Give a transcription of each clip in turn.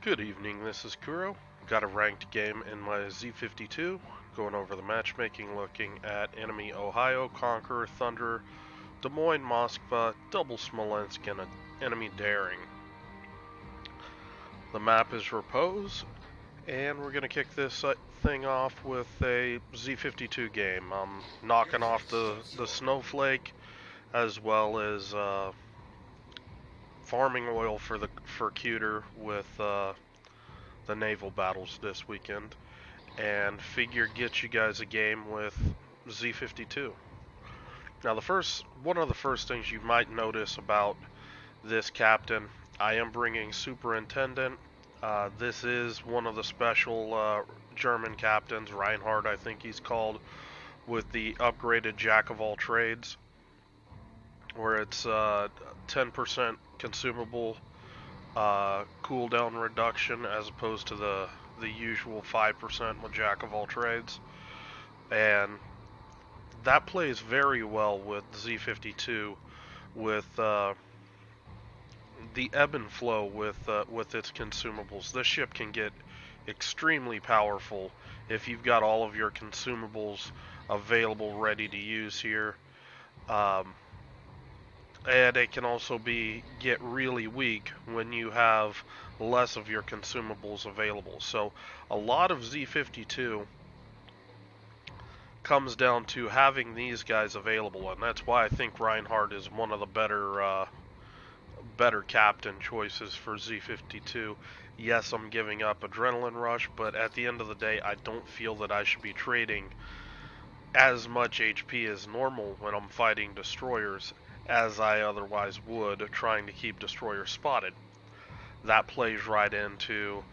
Good evening, this is Kuro. Got a ranked game in my Z52, going over the matchmaking, looking at enemy Ohio, Conqueror, Thunder, Des Moines, Moskva, Double Smolensk, and enemy Daring. The map is Repose, and we're going to kick this thing off with a Z52 game. I'm knocking off the snowflake, as well as farming oil for Cuter with the naval battles this weekend, and figure get you guys a game with Z52. Now, one of the first things you might notice about this captain, I am bringing Superintendent. This is one of the special German captains, Reinhardt, I think he's called, with the upgraded Jack of all trades, where it's 10% consumable cooldown reduction as opposed to the usual 5% with Jack of all trades, and that plays very well with Z52 with the ebb and flow with its consumables. This ship can get extremely powerful if you've got all of your consumables available ready to use here. And it can also get really weak when you have less of your consumables available. So a lot of Z52 comes down to having these guys available, and that's why I think Reinhardt is one of the better captain choices for Z52. Yes, I'm giving up Adrenaline Rush, but at the end of the day, I don't feel that I should be trading as much HP as normal when I'm fighting destroyers as I otherwise would trying to keep destroyers spotted. That plays right into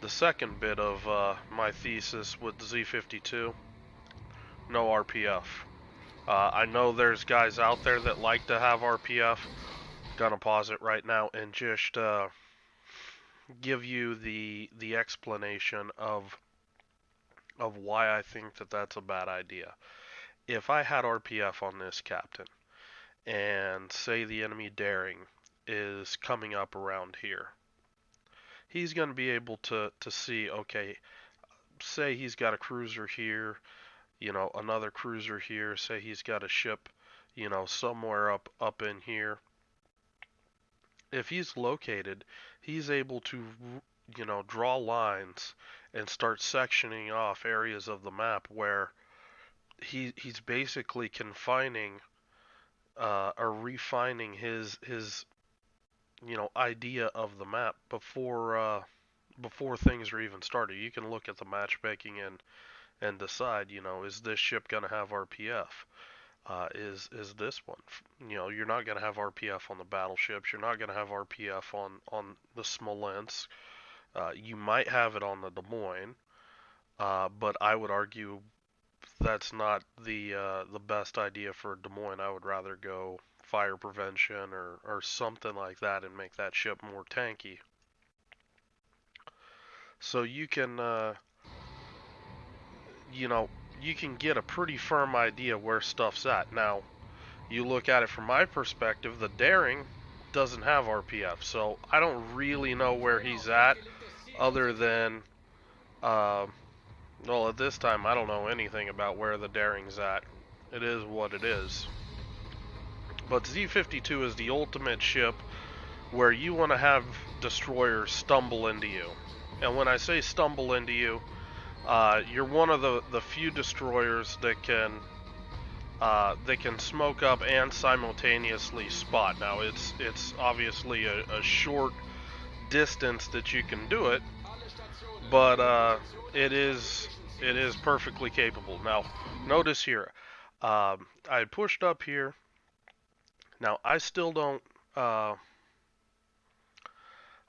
the second bit of my thesis with Z52. No RPF. I know there's guys out there that like to have RPF. Gonna pause it right now and just give you the explanation of why I think that that's a bad idea. If I had RPF on this captain, and say the enemy Daring is coming up around here, he's going to be able to see, okay, say he's got a cruiser here, another cruiser here, say he's got a ship, somewhere up in here. If he's located, he's able to, draw lines and start sectioning off areas of the map where he's basically confining or refining his idea of the map before things are even started. You can look at the matchmaking and decide, is this ship going to have RPF? Is this one? You're not going to have RPF on the battleships. You're not going to have RPF on the Smolensk. You might have it on the Des Moines, but I would argue that's not the best idea for Des Moines. I would rather go fire prevention or something like that and make that ship more tanky. So you can you can get a pretty firm idea where stuff's at. Now, you look at it from my perspective, the Daring doesn't have RPF, so I don't really know where he's at other than well, at this time I don't know anything about where the Daring's at. It is what it is. But Z52 is the ultimate ship where you want to have destroyers stumble into you. And when I say stumble into you, you're one of the few destroyers that can smoke up and simultaneously spot. Now it's obviously a short distance that you can do it, but it is perfectly capable. Now notice here, I pushed up here. Now I still don't.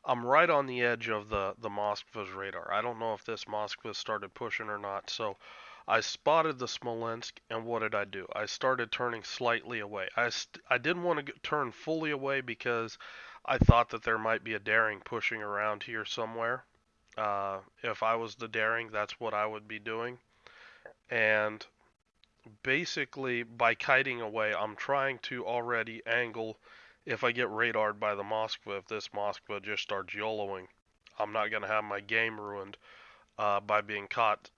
I'm right on the edge of the Moskva's radar. I don't know if this Moskva started pushing or not. So I spotted the Smolensk, and what did I do? I started turning slightly away. I didn't want to turn fully away because I thought that there might be a Daring pushing around here somewhere. If I was the Daring, that's what I would be doing. And basically, by kiting away, I'm trying to already angle if I get radared by the Moskva, if this Moskva just starts YOLOing, I'm not going to have my game ruined by being caught,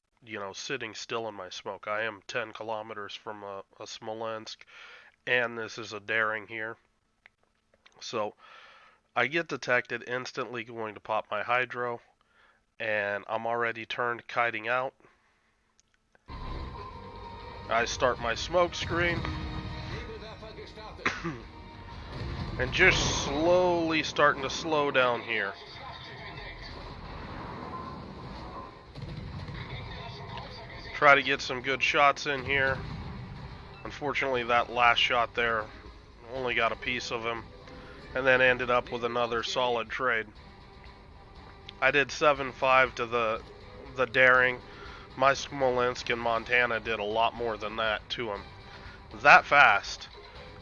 sitting still in my smoke. I am 10 kilometers from a Smolensk, and this is a daring here. So I get detected, instantly going to pop my hydro, and I'm already turned kiting out. I start my smoke screen, and just slowly starting to slow down here. Try to get some good shots in here. Unfortunately, that last shot there only got a piece of him, and then ended up with another solid trade. I did 7-5 to the daring. My Smolensk in Montana did a lot more than that to him. That fast,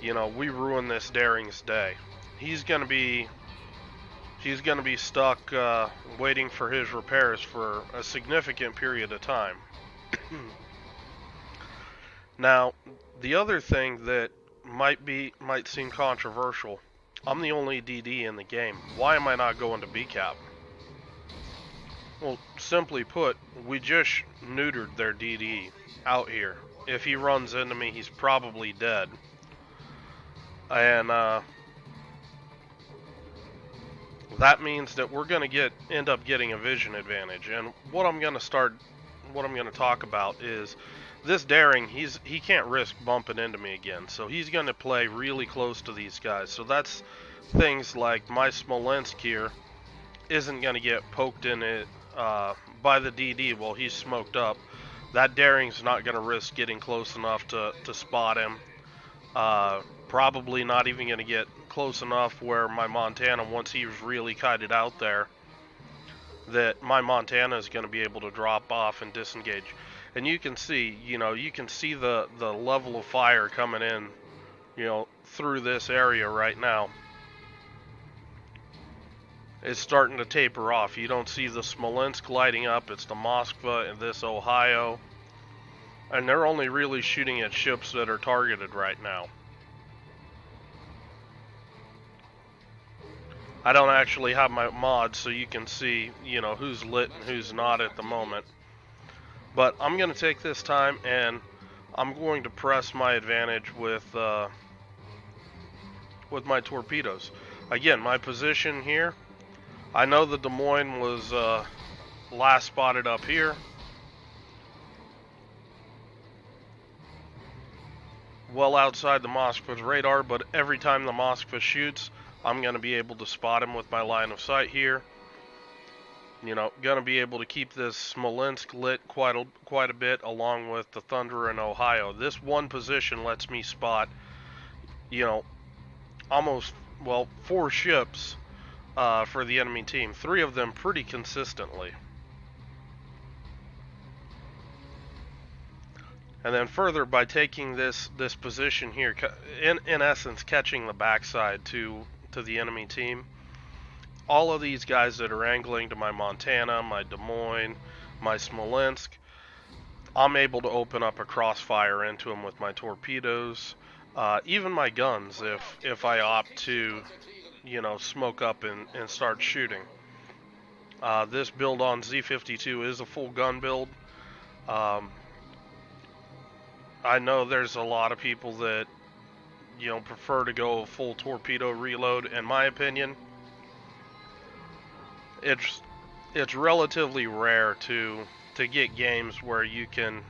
we ruined this daring's day. He's gonna be stuck waiting for his repairs for a significant period of time. Now, the other thing that might seem controversial, I'm the only DD in the game. Why am I not going to BCAP? Well, simply put, we just neutered their DD out here. If he runs into me, he's probably dead. And that means that we're going to end up getting a vision advantage. And what I'm going to talk about is this daring, he can't risk bumping into me again. So he's going to play really close to these guys. So that's things like my Smolensk here isn't going to get poked in it by the DD while he's smoked up. That daring's not going to risk getting close enough to spot him. Probably not even going to get close enough where my Montana, once he's really kited out there, that my Montana is going to be able to drop off and disengage. And you can see, the level of fire coming in, through this area right now. It's starting to taper off. You don't see the Smolensk lighting up. It's the Moskva and this Ohio. And they're only really shooting at ships that are targeted right now. I don't actually have my mods, so you can see, who's lit and who's not at the moment. But I'm going to take this time and I'm going to press my advantage with my torpedoes. Again, my position here, I know the Des Moines was last spotted up here. Well outside the Moskva's radar, but every time the Moskva shoots, I'm going to be able to spot him with my line of sight here. Going to be able to keep this Smolensk lit quite a bit, along with the Thunder in Ohio. This one position lets me spot, almost, 4 ships for the enemy team. 3 of them pretty consistently. And then further, by taking this position here, in essence, catching the backside to the enemy team, all of these guys that are angling to my Montana, my Des Moines, my Smolensk, I'm able to open up a crossfire into them with my torpedoes, even my guns if I opt to, smoke up and start shooting. This build on Z52 is a full gun build. I know there's a lot of people that, prefer to go full torpedo reload. In my opinion, it's relatively rare to get games where you can,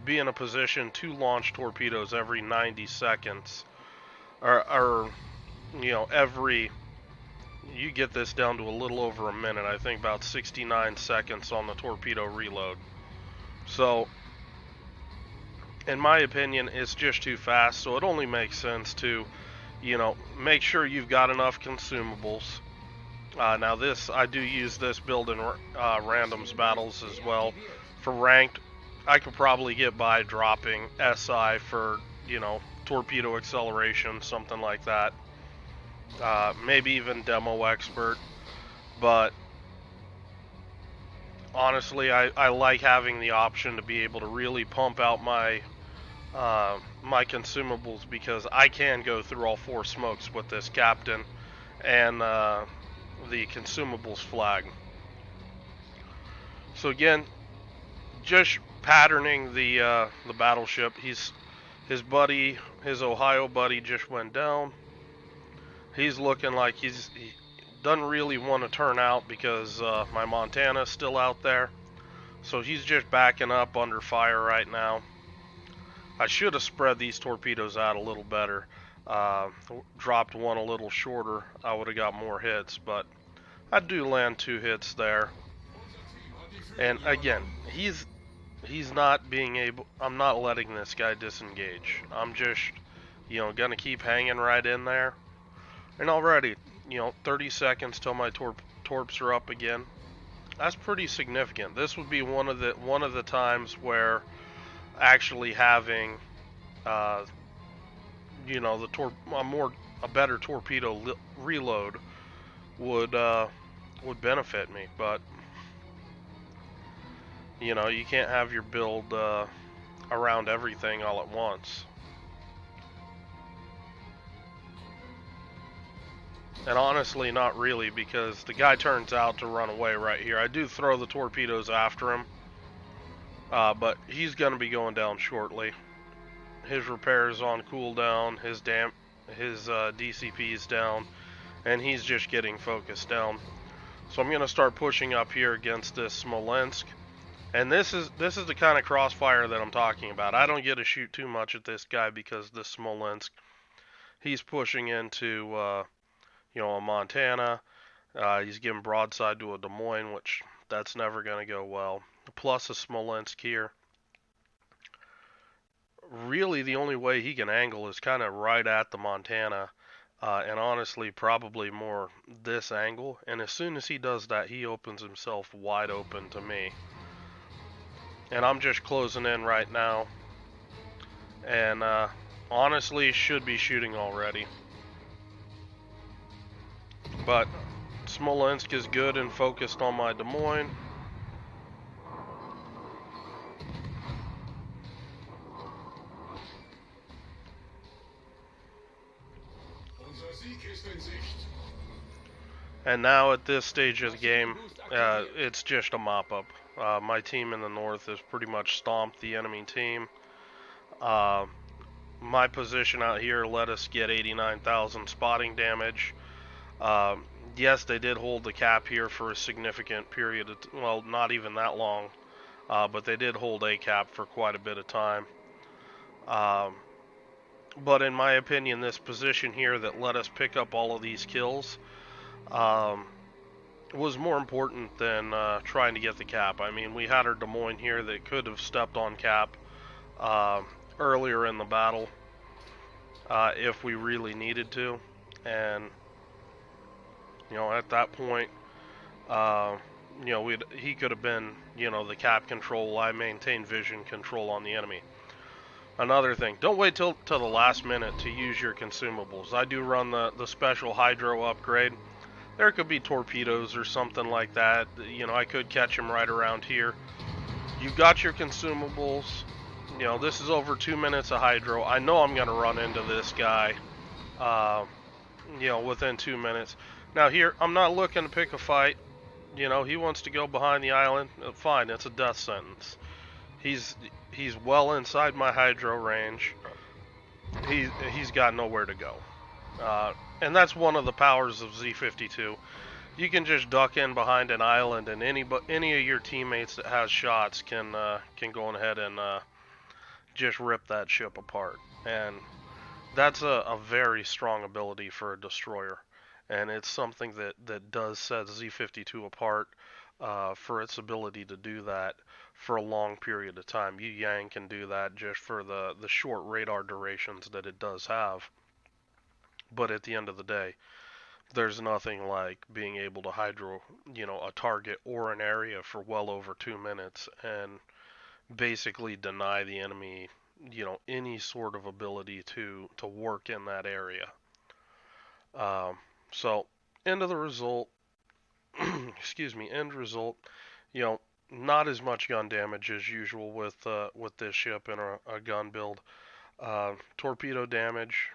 be in a position to launch torpedoes every 90 seconds, or you get this down to a little over a minute. I think about 69 seconds on the torpedo reload. So, in my opinion, it's just too fast, so it only makes sense to, make sure you've got enough consumables. Now I do use this build in randoms battles as well. For ranked, I could probably get by dropping SI for, torpedo acceleration, something like that. Maybe even demo expert, but honestly, I like having the option to be able to really pump out my consumables, because I can go through all 4 smokes with this captain and the consumables flag. So again, just patterning the battleship. His buddy, his Ohio buddy, just went down. He's looking like he doesn't really want to turn out because my Montana's still out there. So he's just backing up under fire right now. I should have spread these torpedoes out a little better. Dropped one a little shorter. I would have got more hits, but I do land 2 hits there. And again, he's not being able. I'm not letting this guy disengage. I'm just, gonna keep hanging right in there. And already, 30 seconds till my torps are up again. That's pretty significant. This would be one of the times where actually having, a better torpedo reload would benefit me. But you can't have your build around everything all at once. And honestly, not really, because the guy turns out to run away right here. I do throw the torpedoes after him, but he's going to be going down shortly. His repair is on cooldown, his DCP is down, and he's just getting focused down. So I'm going to start pushing up here against this Smolensk. And this is the kind of crossfire that I'm talking about. I don't get to shoot too much at this guy because this Smolensk, he's pushing into a Montana. He's giving broadside to a Des Moines, which that's never going to go well. Plus a Smolensk here. Really, the only way he can angle is kind of right at the Montana. And honestly, probably more this angle. And as soon as he does that, he opens himself wide open to me. And I'm just closing in right now. And honestly, should be shooting already. But Smolensk is good and focused on my Des Moines. And now at this stage of the game, it's just a mop-up. My team in the north has pretty much stomped the enemy team. My position out here let us get 89,000 spotting damage. Yes, they did hold the cap here for a significant period of, well, not even that long, but they did hold a cap for quite a bit of time. But in my opinion, this position here that let us pick up all of these kills was more important than trying to get the cap. I mean, we had our Des Moines here that could have stepped on cap earlier in the battle if we really needed to. And, at that point, he could have been, the cap control. I maintain vision control on the enemy. Another thing, don't wait till the last minute to use your consumables. I do run the special hydro upgrade. There could be torpedoes or something like that. I could catch him right around here. You've got your consumables. This is over 2 minutes of hydro. I know I'm going to run into this guy, within 2 minutes. Now here, I'm not looking to pick a fight. He wants to go behind the island. Fine, it's a death sentence. He's well inside my hydro range. He's got nowhere to go. And that's one of the powers of Z52. You can just duck in behind an island, and any of your teammates that has shots can go ahead and just rip that ship apart. And that's a very strong ability for a destroyer, and it's something that does set Z52 apart for its ability to do that for a long period of time. Yu Yang can do that just for the short radar durations that it does have. But at the end of the day, there's nothing like being able to hydro, a target or an area for well over 2 minutes and basically deny the enemy, any sort of ability to work in that area. So, end of the result, excuse me, end result, not as much gun damage as usual with this ship in a gun build. Torpedo damage,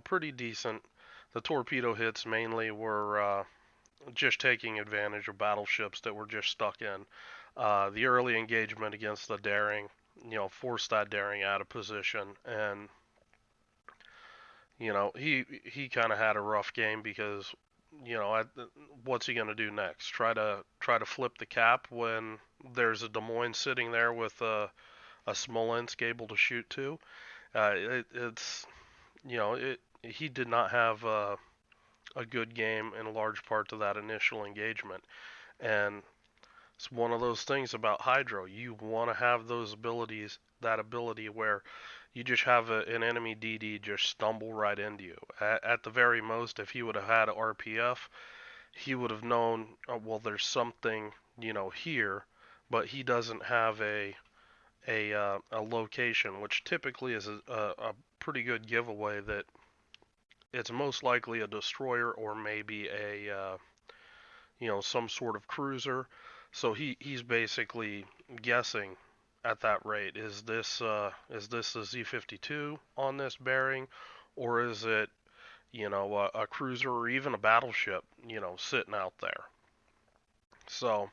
pretty decent. The torpedo hits mainly were just taking advantage of battleships that were just stuck in. The early engagement against the daring, forced that daring out of position, and he kind of had a rough game because what's he going to do next? Try to flip the cap when there's a Des Moines sitting there with a Smolensk able to shoot to. It's he did not have a good game in large part to that initial engagement, and it's one of those things about Hydro. You want to have those abilities, that ability where you just have an enemy DD just stumble right into you. At the very most, if he would have had RPF, he would have known, well, there's something, here, but he doesn't have a location, which typically is a pretty good giveaway that it's most likely a destroyer or maybe some sort of cruiser. So he's basically guessing at that rate. Is this a Z52 on this bearing, or is it a cruiser or even a battleship sitting out there? So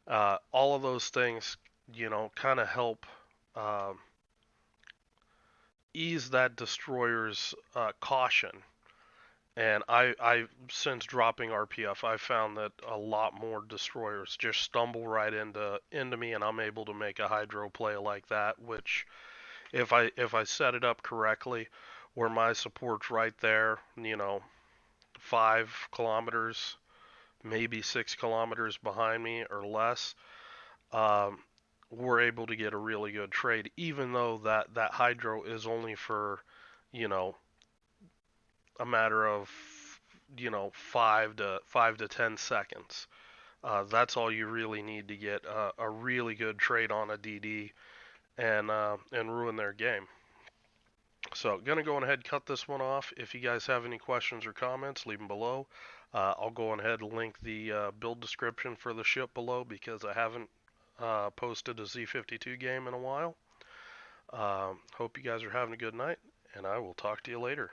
all of those things kind of help uh, ease that destroyer's caution. And I since dropping RPF, I found that a lot more destroyers just stumble right into me, and I'm able to make a hydro play like that. Which, if I set it up correctly, where my support's right there, 5 kilometers, maybe 6 kilometers behind me or less, um, we're able to get a really good trade, even though that hydro is only for, you know, a matter of 5 to 10 seconds. That's all you really need to get a really good trade on a DD and ruin their game. So gonna go ahead and cut this one off. If you guys have any questions or comments, leave them below. I'll go ahead and link the build description for the ship below because I haven't posted a Z52 game in a while. Hope you guys are having a good night, and I will talk to you later.